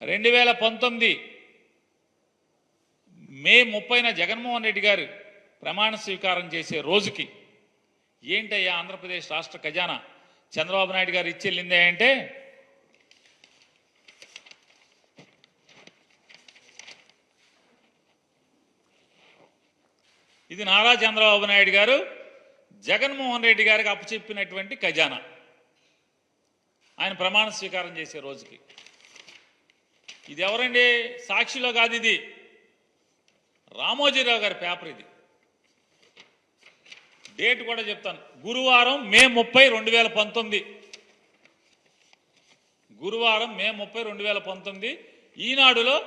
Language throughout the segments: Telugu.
2019 మే 30న జగన్మోహన్ రెడ్డి గారు ప్రమాణ స్వీకారం చేసే రోజుకి ఏంటయ్యా ఆంధ్రప్రదేశ్ రాష్ట్ర ఖజానా చంద్రబాబు నాయుడు గారు ఇచ్చెళ్ళిందే అంటే ఇది నారా చంద్రబాబు నాయుడు గారు జగన్మోహన్ రెడ్డి గారికి అప్పచెప్పినటువంటి ఖజానా ఆయన ప్రమాణ స్వీకారం చేసే రోజుకి. ఇది ఎవరండి? సాక్షిలో కాదు, ఇది రామోజీరావు గారి పేపర్. ఇది డేట్ కూడా చెప్తాను. గురువారం మే 30, 2019. గురువారం మే 30, 2019 ఈనాడులో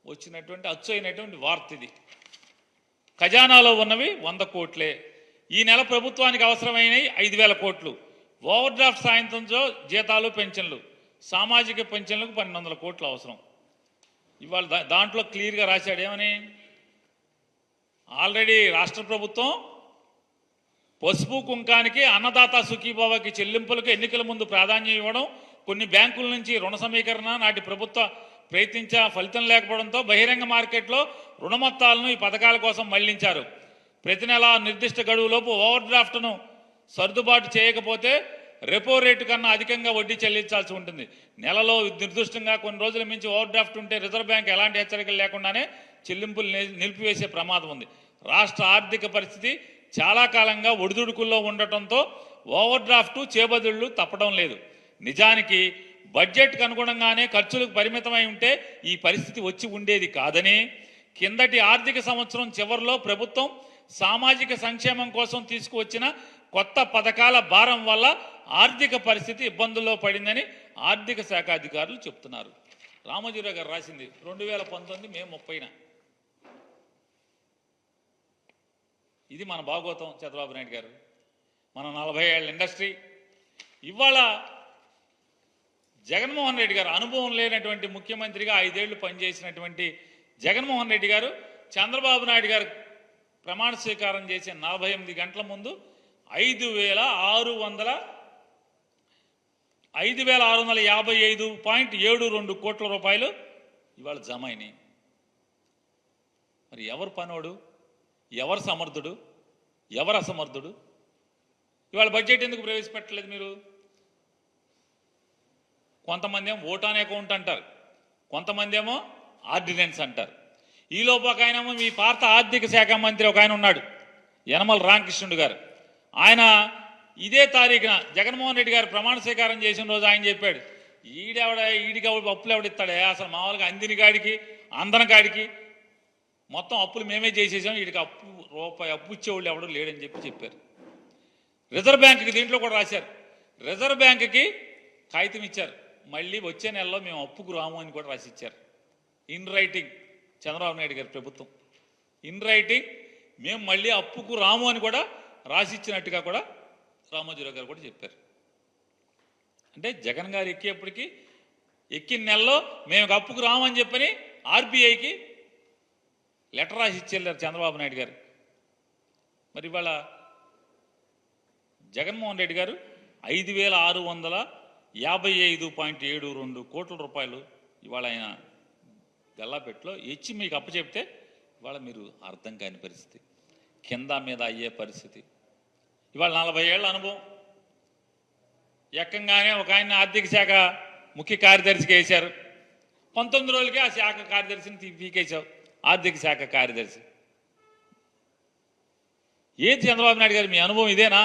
వచ్చినటువంటి అచ్చు అయినటువంటి వార్త ఇది. ఖజానాలో ఉన్నవి 100 కోట్లే. ఈ నెల ప్రభుత్వానికి అవసరమైనవి 5,000 కోట్లు. ఓవర్ డ్రాఫ్ట్ సాయంత్రంతో జీతాలు పెన్షన్లు, సామాజిక పెన్షన్లకు 1,200 కోట్లు అవసరం. ఇవాళ దాంట్లో క్లియర్గా రాశాడు ఏమని, ఆల్రెడీ రాష్ట్ర ప్రభుత్వం పసుపు కుంకానికి అన్నదాత సుఖీభావకి చెల్లింపులకు ఎన్నికల ముందు ప్రాధాన్యం ఇవ్వడం, కొన్ని బ్యాంకుల నుంచి రుణ సమీకరణ నాటి ప్రభుత్వ ప్రయత్నించ ఫలితం లేకపోవడంతో బహిరంగ మార్కెట్లో రుణ మొత్తాలను ఈ పథకాల కోసం మళ్లించారు. ప్రతి నెల నిర్దిష్ట గడువులోపు ఓవర్ డ్రాఫ్ట్ను సర్దుబాటు చేయకపోతే రెపో రేటు కన్నా అధికంగా వడ్డీ చెల్లించాల్సి ఉంటుంది. నెలలో నిర్దిష్టంగా కొన్ని రోజుల మించి ఓవర్ డ్రాఫ్ట్ ఉంటే రిజర్వ్ బ్యాంక్ ఎలాంటి హెచ్చరికలు లేకుండానే చెల్లింపులు నిలిపివేసే ప్రమాదం ఉంది. రాష్ట్ర ఆర్థిక పరిస్థితి చాలా కాలంగా ఒడిదుడుకుల్లో ఉండటంతో ఓవర్ డ్రాఫ్ట్ చేబదుళ్లు తప్పడం లేదు. నిజానికి బడ్జెట్కు అనుగుణంగానే ఖర్చులకు పరిమితమై ఉంటే ఈ పరిస్థితి వచ్చి ఉండేది కాదని, కిందటి ఆర్థిక సంవత్సరం చివరిలో ప్రభుత్వం సామాజిక సంక్షేమం కోసం తీసుకువచ్చిన కొత్త పథకాల భారం వల్ల ఆర్థిక పరిస్థితి ఇబ్బందుల్లో పడిందని ఆర్థిక శాఖ అధికారులు చెప్తున్నారు. రామోజీరావు గారు రాసింది 2019 మే 30న. ఇది మన భాగోతం చంద్రబాబు నాయుడు గారు. మన 40 ఏళ్ల ఇండస్ట్రీ. ఇవాళ జగన్మోహన్ రెడ్డి గారు అనుభవం లేనటువంటి ముఖ్యమంత్రిగా 5 ఏళ్లు పనిచేసినటువంటి జగన్మోహన్ రెడ్డి గారు చంద్రబాబు నాయుడు గారు ప్రమాణ స్వీకారం చేసే 48 గంటల ముందు 5,655.72 కోట్ల రూపాయలు ఇవాళ జమ అయినాయి. మరి ఎవరు పనోడు, ఎవరు సమర్థుడు, ఎవరు అసమర్థుడు? ఇవాళ బడ్జెట్ ఎందుకు ప్రవేశపెట్టలేదు మీరు? కొంతమంది ఏమో ఓటాన్ అకౌంట్ అంటారు, కొంతమంది ఏమో ఆర్డినెన్స్ అంటారు. ఈలోపు ఒక ఆయనేమో మీ పాత ఆర్థిక శాఖ మంత్రి ఒక ఆయన ఉన్నాడు, యనమల రామకృష్ణుడు గారు. ఆయన ఇదే తారీఖున జగన్మోహన్ రెడ్డి గారు ప్రమాణ స్వీకారం చేసిన రోజు ఆయన చెప్పాడు, ఈడికి అప్పులు ఎవడిస్తాడే, అసలు మామూలుగా అందిని కాడికి అందన కాడికి మొత్తం అప్పులు మేమే చేసేసాం, వీడికి రూపాయి అప్పు ఇచ్చేవాళ్ళు ఎవడు లేడని చెప్పారు. రిజర్వ్ బ్యాంకుకి దీంట్లో కూడా రాశారు. రిజర్వ్ బ్యాంకుకి కాగితం ఇచ్చారు, మళ్ళీ వచ్చే నెలలో మేము అప్పుకు రాము అని కూడా రాసిచ్చారు. ఇన్ రైటింగ్ చంద్రబాబు నాయుడు గారి ప్రభుత్వం ఇన్ రైటింగ్ మేము మళ్ళీ అప్పుకు రాము అని కూడా రాసిచ్చినట్టుగా కూడా రామోజీరావు గారు కూడా చెప్పారు. అంటే జగన్ గారు ఎక్కేప్పటికీ ఎక్కిన నెలలో మేము అప్పుకు రాము అని చెప్పని ఆర్బీఐకి లెటర్ రాసి ఇచ్చేళ్ళారు చంద్రబాబు నాయుడు గారు. మరి ఇవాళ జగన్మోహన్ రెడ్డి గారు 5,655.72 కోట్ల రూపాయలు ఇవాళ ఆయన గల్లాపెట్టులో ఇచ్చి మీకు అప్పచెప్తే ఇవాళ మీరు అర్థం కాని పరిస్థితి, కింద మీద అయ్యే పరిస్థితి. ఇవాళ 40 ఏళ్ల అనుభవం. ఎక్కంగానే ఒక ఆయన ఆర్థిక శాఖ ముఖ్య కార్యదర్శికి వేశారు. 19 రోజులకే ఆ శాఖ కార్యదర్శిని పీకేశావు, ఆర్థిక శాఖ కార్యదర్శి. ఏది చంద్రబాబు నాయుడు గారు మీ అనుభవం ఇదేనా?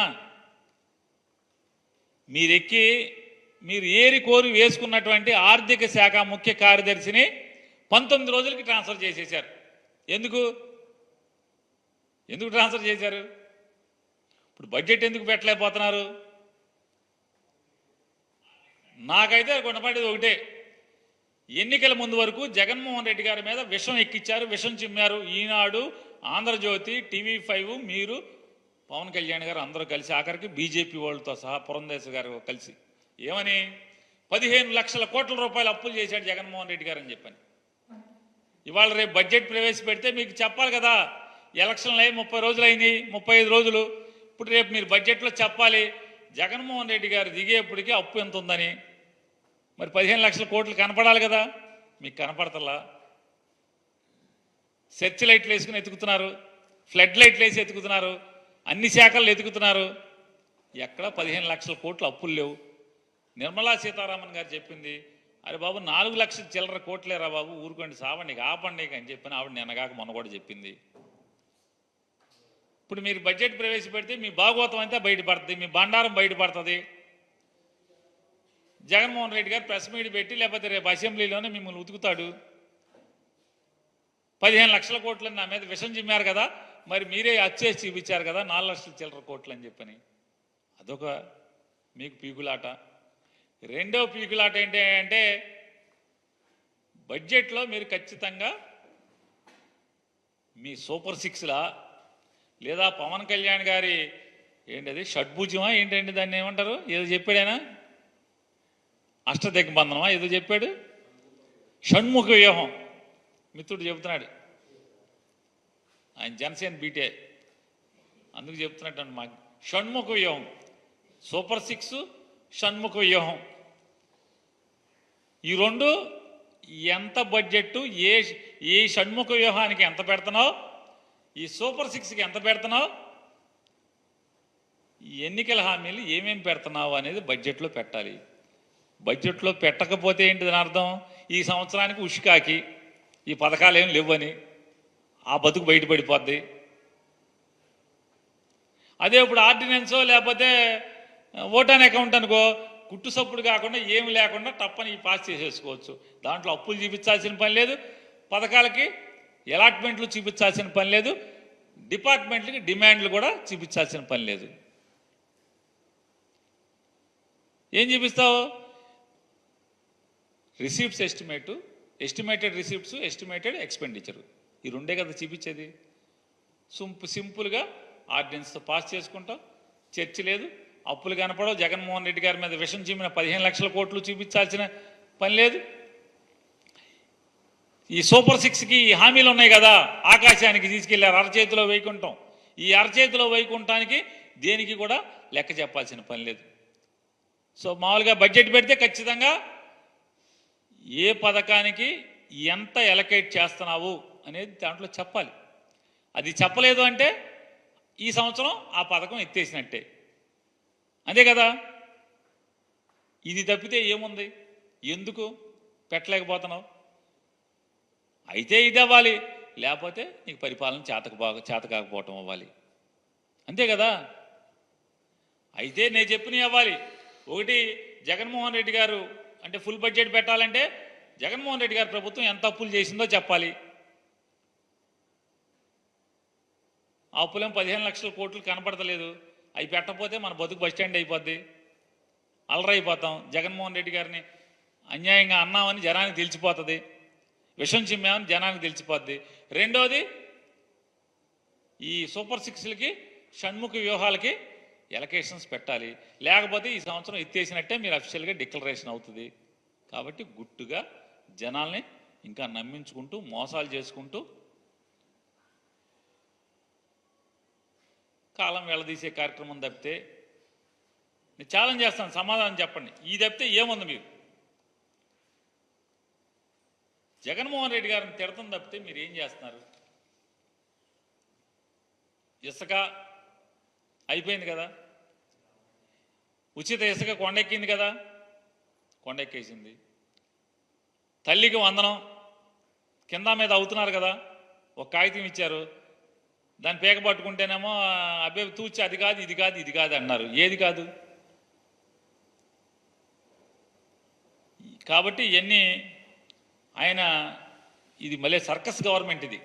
మీరు ఏరి కోరి వేసుకున్నటువంటి ఆర్థిక శాఖ ముఖ్య కార్యదర్శిని 19 రోజులకి ట్రాన్స్ఫర్ చేసేశారు. ఎందుకు ట్రాన్స్ఫర్ చేశారు? ఇప్పుడు బడ్జెట్ ఎందుకు పెట్టలేకపోతున్నారు? నాకైతే కొనపడేది ఒకటే, ఎన్నికల ముందు వరకు జగన్మోహన్ రెడ్డి గారి మీద విషం ఎక్కిచ్చారు, విషం చిమ్మారు. ఈనాడు, ఆంధ్రజ్యోతి, TV5, మీరు, పవన్ కళ్యాణ్ గారు అందరూ కలిసి, ఆఖరికి బీజేపీ వాళ్ళతో సహా పురంధేశ్వరి గారు కలిసి ఏమని 15 లక్షల కోట్ల రూపాయలు అప్పులు చేశాడు జగన్మోహన్ రెడ్డి గారు అని చెప్పని. ఇవాళ రేపు బడ్జెట్ ప్రవేశపెడితే మీకు చెప్పాలి కదా, ఎలక్షన్లు అయ్యి 30 రోజులు అయింది, 35 రోజులు. ఇప్పుడు రేపు మీరు బడ్జెట్లో చెప్పాలి జగన్మోహన్ రెడ్డి గారు దిగేప్పటికీ అప్పు ఎంత ఉందని. మరి 15 లక్షల కోట్లు కనపడాలి కదా. మీకు కనపడతలా. సెర్చ్ లైట్లు వేసుకుని ఎతుకుతున్నారు, ఫ్లడ్ లైట్లు వేసి ఎతుకుతున్నారు, అన్ని శాఖలు ఎతుకుతున్నారు. ఎక్కడ 15 లక్షల కోట్లు అప్పులు లేవు. నిర్మలా సీతారామన్ గారు చెప్పింది, అరే బాబు 4 లక్షల చిల్లర కోట్లేరా బాబు, ఊరుకోండి సావండి ఆపండి అని చెప్పిన ఆవిడ నిన్నగాక మొన్న కూడా చెప్పింది. ఇప్పుడు మీరు బడ్జెట్ ప్రవేశపెడితే మీ భాగవతం అంతా బయటపడుతుంది, మీ బండారం బయటపడుతుంది. జగన్మోహన్ రెడ్డి గారు ప్రెస్ మీట్ పెట్టి లేకపోతే రేపు అసెంబ్లీలోనే మిమ్మల్ని ఉతుకుతాడు. 15 లక్షల కోట్లు నా మీద విషం చిమ్మారు కదా, మరి మీరే అచ్చేసి చూపించారు కదా 4 లక్షల చిల్లర కోట్లు అని చెప్పని. అదొక మీకు పీకులాట. రెండో పీకులాట ఏంటి అంటే బడ్జెట్లో మీరు ఖచ్చితంగా మీ సూపర్ సిక్స్లా లేదా పవన్ కళ్యాణ్ గారి ఏంటది షడ్భుజమా ఏంటండి దాన్ని ఏమంటారు, ఏదో చెప్పాడైనా అష్టదిగ్బంధనమా ఏదో చెప్పాడు, షణ్ముఖ వ్యూహం మిత్రుడు చెబుతున్నాడు. ఆయన జనసేన బీటే అందుకు చెప్తున్నట్టు మాకు షణ్ముఖ వ్యూహం, సూపర్ సిక్స్, షణ్ముఖ వ్యూహం, ఈ రెండు ఎంత బడ్జెట్, ఏ షణ్ముఖ వ్యూహానికి ఎంత పెడుతున్నావు, ఈ సూపర్ సిక్స్కి ఎంత పెడుతున్నావు, ఈ ఎన్నికల హామీలు ఏమేమి పెడుతున్నావు అనేది బడ్జెట్లో పెట్టాలి. బడ్జెట్లో పెట్టకపోతే ఏంటి దాని అర్థం, ఈ సంవత్సరానికి ఉష్కాకి ఈ పథకాలు ఏం లేవని ఆ బతుకు బయటపడిపోద్ది. అదే ఇప్పుడు ఆర్డినెన్సో లేకపోతే ఓటాన్ అకౌంట్ అనుకో, కుట్టు సప్పుడు కాకుండా ఏమి లేకుండా తప్పని పాస్ చేసేసుకోవచ్చు. దాంట్లో అప్పులు చూపించాల్సిన పని లేదు, పథకాలకి అలాట్మెంట్లు చూపించాల్సిన పని లేదు, డిపార్ట్మెంట్లకి డిమాండ్లు కూడా చూపించాల్సిన పని లేదు. ఏం చూపిస్తావు, receipts estimated receipts, estimated expenditure, ఈ రెండే కదా చూపించేది. సింపుల్గా ఆర్డినెన్స్తో పాస్ చేసుకుంటాం, చర్చ లేదు, అప్పులు కనపడవు. జగన్మోహన్ రెడ్డి గారి మీద విషం చిమ్మిన 15 లక్షల కోట్లు చూపించాల్సిన పని లేదు. ఈ సూపర్ సిక్స్కి ఈ హామీలు ఉన్నాయి కదా, ఆకాశానికి తీసుకెళ్లారు అరచేతిలో వైకుంఠం, ఈ అరచేతిలో వైకుంఠానికి దేనికి కూడా లెక్క చెప్పాల్సిన పని లేదు. సో మామూలుగా బడ్జెట్ పెడితే ఖచ్చితంగా ఏ పథకానికి ఎంత ఎలకేట్ చేస్తున్నావు అనేది దాంట్లో చెప్పాలి. అది చెప్పలేదు అంటే ఈ సంవత్సరం ఆ పథకం ఎత్తేసినట్టే, అంతే కదా. ఇది తప్పితే ఏముంది, ఎందుకు పెట్టలేకపోతున్నావు? అయితే ఇది అవ్వాలి, లేకపోతే నీకు పరిపాలన చేత కాకపోవటం అవ్వాలి, అంతే కదా. అయితే నేను చెప్పినవి అవ్వాలి. ఒకటి, జగన్మోహన్ రెడ్డి గారు అంటే ఫుల్ బడ్జెట్ పెట్టాలంటే జగన్మోహన్ రెడ్డి గారి ప్రభుత్వం ఎంత అప్పులు చేసిందో చెప్పాలి. ఆ అప్పులేం 15 లక్షల కోట్లు కనపడతలేదు, అవి పెట్టకపోతే మన బతుకు బస్టాండ్ అయిపోద్ది, అలరైపోతాం. జగన్మోహన్ రెడ్డి గారిని అన్యాయంగా అన్నామని జనానికి తెలిసిపోతుంది, విషం చిమ్మామని జనానికి తెలిసిపోద్ది. రెండోది, ఈ సూపర్ సిక్స్లకి షణ్ముఖ వ్యూహాలకి ఎలకేషన్స్ పెట్టాలి, లేకపోతే ఈ సంవత్సరం ఎత్తేసినట్టే మీరు అఫీషియల్గా డిక్లరేషన్ అవుతుంది. కాబట్టి గుట్టుగా జనాల్ని ఇంకా నమ్మించుకుంటూ మోసాలు చేసుకుంటూ కాలం వెళ్ళదీసే కార్యక్రమం తప్పితే, నేను ఛాలెంజ్ చేస్తాను, సమాధానం చెప్పండి. ఈ తప్పితే ఏముంది మీరు? జగన్మోహన్ రెడ్డి గారిని తిడతం తప్పితే మీరు ఏం చేస్తున్నారు? ఇసుక అయిపోయింది కదా, ఉచిత ఇసుక కొండెక్కింది కదా, కొండెక్కేసింది. తల్లికి వందనం కింద మీద అవుతున్నారు కదా, ఒక కాగితం ఇచ్చారు, దాన్ని పేక పట్టుకుంటేనేమో అబ్బే తూచి అది కాదు ఇది కాదు ఇది కాదు అన్నారు. ఏది కాదు? కాబట్టి ఇవన్నీ ఆయన, ఇది మళ్ళీ సర్కస్ గవర్నమెంట్. ఇది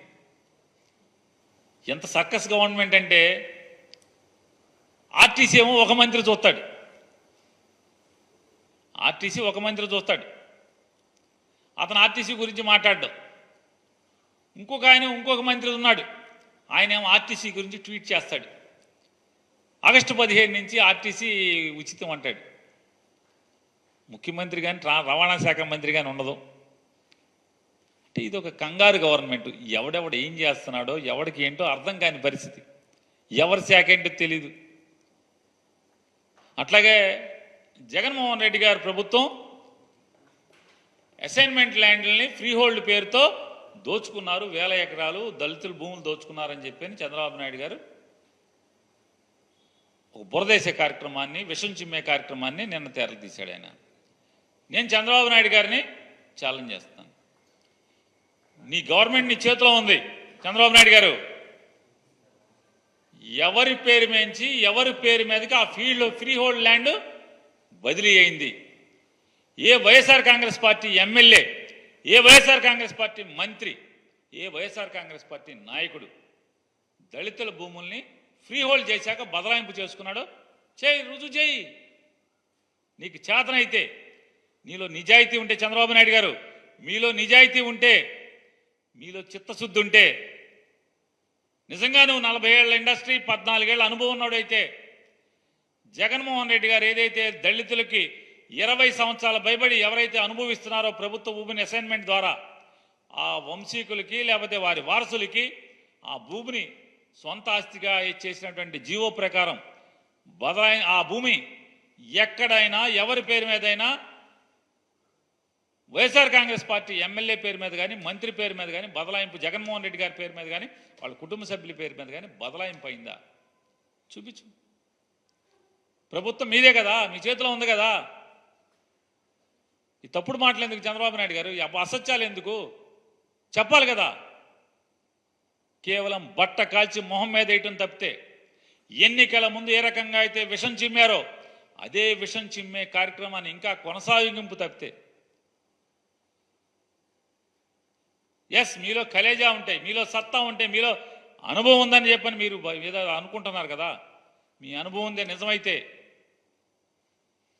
ఎంత సర్కస్ గవర్నమెంట్ అంటే ఆర్టీసీ ఏమో ఒక మంత్రి చూస్తాడు, ఆర్టీసీ ఒక మంత్రి చూస్తాడు, అతను ఆర్టీసీ గురించి మాట్లాడడం. ఇంకొక మంత్రి ఉన్నాడు, ఆయన ఏమో ఆర్టీసీ గురించి ట్వీట్ చేస్తాడు. ఆగస్టు 15 నుంచి ఆర్టీసీ ఉచితం అంటాడు. ముఖ్యమంత్రి కానీ రవాణా శాఖ మంత్రి కానీ ఉండదు. అంటే ఇది ఒక కంగారు గవర్నమెంట్. ఎవడెవడు ఏం చేస్తున్నాడో ఎవడికి ఏంటో అర్థం కాని పరిస్థితి, ఎవరి శాఖ ఏంటో తెలీదు. అట్లాగే జగన్మోహన్ రెడ్డి గారి ప్రభుత్వం అసైన్మెంట్ ల్యాండ్లని ఫ్రీ హోల్డ్ పేరుతో దోచుకున్నారు, 1000 ఎకరాలు దళితుల భూములు దోచుకున్నారని చెప్పి చంద్రబాబు నాయుడు గారు ఒక బురదేసే కార్యక్రమాన్ని, విషం చిమ్మే కార్యక్రమాన్ని నిన్న తెరలు తీశాడు ఆయన. నేను చంద్రబాబు నాయుడు గారిని ఛాలెంజ్ చేస్తాను. నీ గవర్నమెంట్ నీ చేతిలో ఉంది చంద్రబాబు నాయుడు గారు. ఎవరి పేరు మేంచి ఎవరి పేరు మీదకి ఆ ఫీల్డ్ ఫ్రీ హోల్డ్ ల్యాండ్ బదిలీ అయింది? ఏ వైఎస్ఆర్ కాంగ్రెస్ పార్టీ ఎమ్మెల్యే, ఏ వైఎస్ఆర్ కాంగ్రెస్ పార్టీ మంత్రి, ఏ వైఎస్ఆర్ కాంగ్రెస్ పార్టీ నాయకుడు దళితుల భూముల్ని ఫ్రీ హోల్డ్ చేశాక బదలాయింపు చేసుకున్నాడు? చేయి, రుజువు చేయి. నీకు చేతనైతే, నీలో నిజాయితీ ఉంటే చంద్రబాబు నాయుడు గారు, మీలో నిజాయితీ ఉంటే, మీలో చిత్తశుద్ధి ఉంటే, నిజంగా నువ్వు 40 ఏళ్ల ఇండస్ట్రీ 14 ఏళ్ల అనుభవం ఉన్నాడైతే, జగన్మోహన్ రెడ్డి గారు ఏదైతే దళితులకి 20 సంవత్సరాల భయపడి ఎవరైతే అనుభవిస్తున్నారో ప్రభుత్వ భూమిని అసైన్మెంట్ ద్వారా, ఆ వంశీకులకి లేకపోతే వారి వారసులకి ఆ భూమిని సొంత ఆస్తిగా చేసినటువంటి జీవో ప్రకారం ఆ భూమి ఎక్కడైనా ఎవరి పేరు మీదైనా వైఎస్ఆర్ కాంగ్రెస్ పార్టీ ఎమ్మెల్యే పేరు మీద కానీ, మంత్రి పేరు మీద కానీ బదలాయింపు, జగన్మోహన్ రెడ్డి గారి పేరు మీద కానీ, వాళ్ళ కుటుంబ సభ్యుల పేరు మీద కానీ బదలాయింపు అయిందా? చూపించు. ప్రభుత్వం మీదే కదా, మీ చేతిలో ఉంది కదా. ఈ తప్పుడు మాటలు ఎందుకు చంద్రబాబు నాయుడు గారు? అసత్యాలు ఎందుకు? చెప్పాలి కదా. కేవలం బట్ట కాల్చి మొహం మీద వేయటం తప్పితే, ఎన్నికల ముందు ఏ రకంగా అయితే విషం చిమ్మారో అదే విషం చిమ్మే కార్యక్రమాన్ని ఇంకా కొనసాగింపు తప్పితే, ఎస్ మీలో కలేజా ఉంటాయి, మీలో సత్తా ఉంటే, మీలో అనుభవం ఉందని చెప్పని మీరు ఏదో అనుకుంటున్నారు కదా. మీ అనుభవం ఉందే నిజమైతే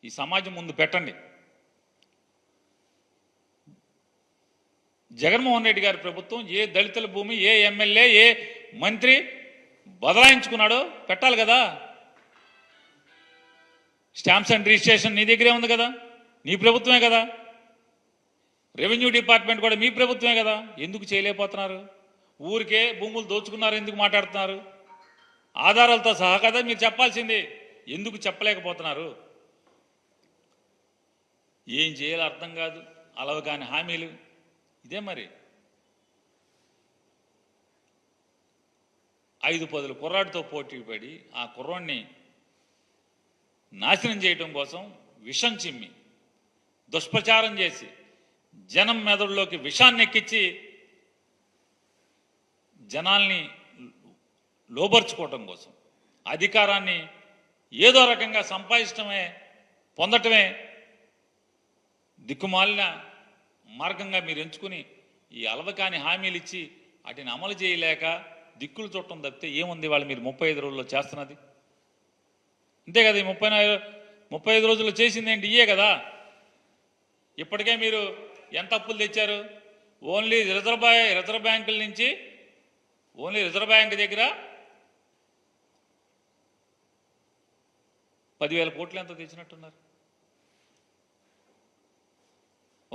ఈ సమాజం ముందు పెట్టండి. జగన్మోహన్ రెడ్డి గారి ప్రభుత్వం ఏ దళితుల భూమి, ఏ ఎమ్మెల్యే, ఏ మంత్రి బదలాయించుకున్నాడో పెట్టాలి కదా. స్టాంప్స్ అండ్ రిజిస్ట్రేషన్ నీ దగ్గరే ఉంది కదా, నీ ప్రభుత్వమే కదా. రెవెన్యూ డిపార్ట్మెంట్ కూడా మీ ప్రభుత్వమే కదా. ఎందుకు చేయలేకపోతున్నారు? ఊరికే భూములు దోచుకున్నారు ఎందుకు మాట్లాడుతున్నారు? ఆధారాలతో సహా కదా మీరు చెప్పాల్సింది. ఎందుకు చెప్పలేకపోతున్నారు? ఏం చేయాలో అర్థం కాదు, అలవ కాని హామీలు. ఇదే మరి 5-10 కుర్రాడితో పోటీ పడి ఆ కుర్రాడిని నాశనం చేయటం కోసం విషం చిమ్మి, దుష్ప్రచారం చేసి, జనం మెదడులోకి విషాన్ని ఎక్కించి జనాల్ని లోబర్చుకోవటం కోసం, అధికారాన్ని ఏదో రకంగా సంపాదించడమే, పొందటమే దిక్కుమాలిన మార్గంగా మీరు ఎంచుకుని ఈ అలవకాని హామీలు ఇచ్చి వాటిని అమలు చేయలేక దిక్కులు చూడటం తప్పితే ఏముంది? వాళ్ళు మీరు 35 రోజుల్లో చేస్తున్నది అంతే కదా. ఈ 35 రోజుల్లో చేసింది ఏంటి? ఇయే కదా. ఇప్పటికే మీరు ఎంత అప్పులు తెచ్చారు? ఓన్లీ రిజర్వ్ బ్యాంకుల నుంచి, ఓన్లీ రిజర్వ్ బ్యాంక్ దగ్గర 10,000 కోట్లు ఎంత తెచ్చినట్టున్నారు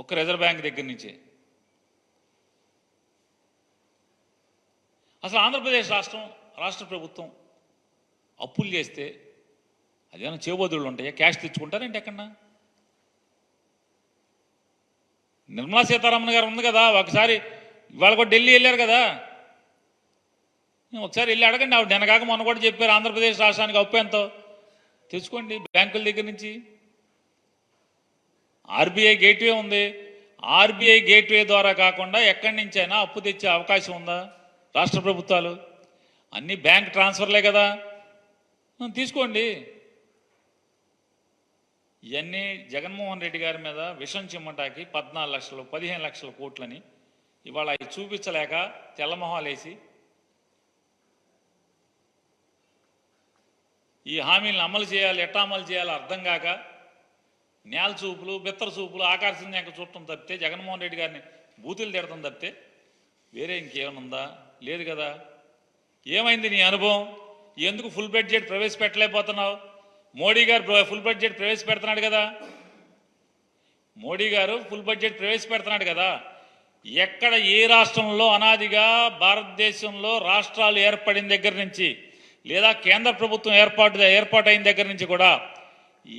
ఒక్క రిజర్వ్ బ్యాంక్ దగ్గర నుంచే. అసలు ఆంధ్రప్రదేశ్ రాష్ట్ర ప్రభుత్వం అప్పులు చేస్తే అదేమైనా చేబోదుళ్ళు ఉంటాయా? క్యాష్ తెచ్చుకుంటారంటే ఎక్కడన్నా? నిర్మలా సీతారామన్ గారు ఉంది కదా, ఒకసారి ఇవాళ కూడా ఢిల్లీ వెళ్ళారు కదా, ఒకసారి వెళ్ళి అడగండి. ఆవిడ నిన్నగాక మొన్న కూడా చెప్పారు ఆంధ్రప్రదేశ్ రాష్ట్రానికి అప్పు ఎంతో తెచ్చుకోండి బ్యాంకుల దగ్గర నుంచి. ఆర్బీఐ గేట్వే ఉంది. ఆర్బీఐ గేట్వే ద్వారా కాకుండా ఎక్కడి నుంచైనా అప్పు తెచ్చే అవకాశం ఉందా రాష్ట్ర ప్రభుత్వాలు? అన్ని బ్యాంక్ ట్రాన్స్ఫర్లే కదా, తీసుకోండి. ఇవన్నీ జగన్మోహన్ రెడ్డి గారి మీద విషం చిమ్మటాకి 14 లక్షలు 15 లక్షల కోట్లని ఇవాళ అవి చూపించలేక తెల్లమొహాలేసి ఈ హామీలను అమలు చేయాలి, ఎట్టా అమలు చేయాలో అర్థం కాక నేల చూపులు, బిత్తర చూపులు, ఆకర్షణ చూడటం తప్పితే, జగన్మోహన్ రెడ్డి గారిని బూతులు తిడటం తప్పితే వేరే ఇంకేమనుందా? లేదు కదా. ఏమైంది నీ అనుభవం? ఎందుకు ఫుల్ బడ్జెట్ ప్రవేశపెట్టలేకపోతున్నావు? మోడీ గారు ఫుల్ బడ్జెట్ ప్రవేశపెడుతున్నాడు కదా. మోడీ గారు ఫుల్ బడ్జెట్ ప్రవేశపెడుతున్నాడు కదా. ఎక్కడ ఏ రాష్ట్రంలో అనాదిగా భారతదేశంలో రాష్ట్రాలు ఏర్పడిన దగ్గర నుంచి, లేదా కేంద్ర ప్రభుత్వం ఏర్పాటైన దగ్గర నుంచి కూడా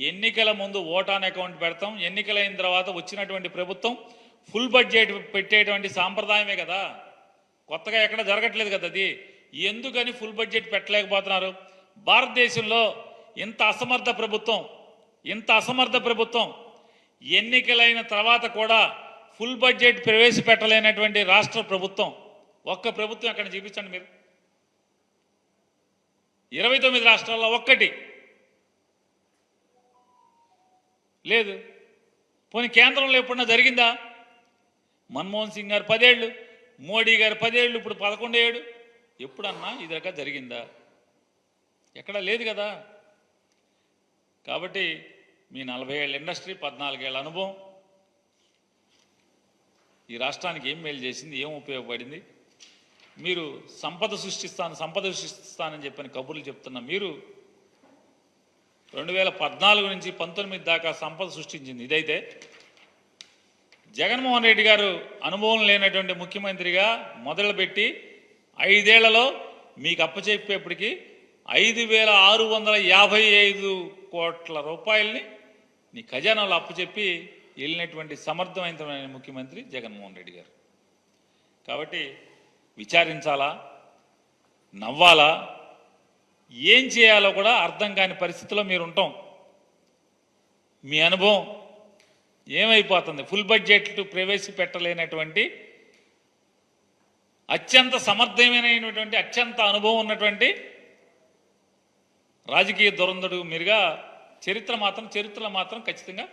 ఎన్నికల ముందు ఓటాన్ అకౌంట్ పెడతాం, ఎన్నికలైన తర్వాత వచ్చినటువంటి ప్రభుత్వం ఫుల్ బడ్జెట్ పెట్టేటువంటి సాంప్రదాయమే కదా, కొత్తగా ఎక్కడ జరగట్లేదు కదా అది. ఎందుకని ఫుల్ బడ్జెట్ పెట్టలేకపోతున్నారు? భారతదేశంలో ఇంత అసమర్థ ప్రభుత్వం ఎన్నికలైన తర్వాత కూడా ఫుల్ బడ్జెట్ ప్రవేశపెట్టలేనటువంటి రాష్ట్ర ప్రభుత్వం ఒక్క ప్రభుత్వం ఎక్కడ చూపించండి మీరు. 29 రాష్ట్రాల్లో ఒక్కటి లేదు. పోనీ కేంద్రంలో ఎప్పుడన్నా జరిగిందా? మన్మోహన్ సింగ్ గారు 10 ఏళ్ళు, మోడీ గారు 10 ఏళ్ళు, ఇప్పుడు 11 ఏడు. ఎప్పుడన్నా ఇది రకంగా జరిగిందా? ఎక్కడా లేదు కదా. కాబట్టి మీ 40 ఏళ్ళ ఇండస్ట్రీ, 14 ఏళ్ళ అనుభవం ఈ రాష్ట్రానికి ఏం మేలు చేసింది, ఏం ఉపయోగపడింది? మీరు సంపద సృష్టిస్తానని చెప్పని కబుర్లు చెప్తున్న మీరు 2014 నుంచి 19 దాకా సంపద సృష్టించింది ఇదైతే. జగన్మోహన్ రెడ్డి గారు అనుభవం లేనటువంటి ముఖ్యమంత్రిగా మొదలుపెట్టి 5 ఏళ్లలో మీకు అప్పచెప్పేప్పటికి 5,655 కోట్ల రూపాయల్ని నీ ఖజానాలో అప్పచెప్పి వెళ్ళినటువంటి సమర్థవంతమైన ముఖ్యమంత్రి జగన్మోహన్ రెడ్డి గారు. కాబట్టి విచారించాలా, నవ్వాలా, ఏం చేయాలో కూడా అర్థం కాని పరిస్థితిలో మీరు ఉంటాం. మీ అనుభవం ఏమైపోతుంది? ఫుల్ బడ్జెట్ ప్రవేశపెట్టలేనటువంటి అత్యంత సమర్థమైనటువంటి అత్యంత అనుభవం ఉన్నటువంటి రాజకీయ దురంధుడు మీరుగా చరిత్రలో మాత్రం ఖచ్చితంగా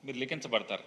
మీరు లిఖించబడతారు.